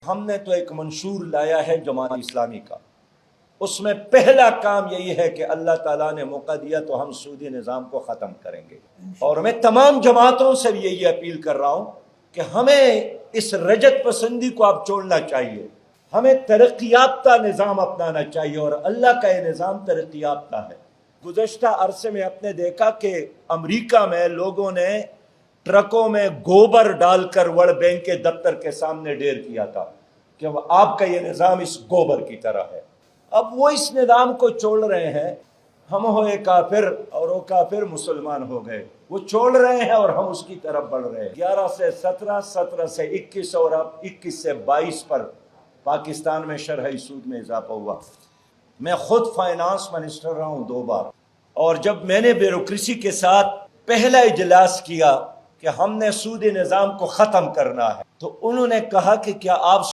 ہم نے تو ایک منشور لایا ہے جماعت اسلامی کا، اس میں پہلا کام یہی ہے کہ اللہ تعالیٰ نے موقع دیا تو ہم سودی نظام کو ختم کریں گے۔ اور میں تمام جماعتوں سے بھی یہی اپیل کر رہا ہوں کہ ہمیں اس رجت پسندی کو اب چھوڑنا چاہیے، ہمیں ترقی یافتہ نظام اپنانا چاہیے، اور اللہ کا یہ نظام ترقی یافتہ ہے۔ گزشتہ عرصے میں آپ نے دیکھا کہ امریکہ میں لوگوں نے ٹرکوں میں گوبر ڈال کر ورلڈ بینک کے دفتر کے سامنے ڈھیر کیا تھا کہ آپ کا یہ نظام اس گوبر کی طرح ہے۔ اب وہ اس نظام کو چھوڑ رہے ہیں، ہم ہوئے کافر اور وہ کافر مسلمان ہو گئے، وہ چھوڑ رہے ہیں اور ہم اس کی طرف بڑھ رہے ہیں۔ 11 سے 17، 17 سے 21 اور اب 21 سے 22 پر پاکستان میں شرح سود میں اضافہ ہوا۔ میں خود فائنانس منسٹر رہا ہوں 2 بار، اور جب میں نے بیوروکریسی کے ساتھ پہلا اجلاس کیا کہ ہم نے سودی نظام کو ختم کرنا ہے، تو انہوں نے کہا کہ کیا آپ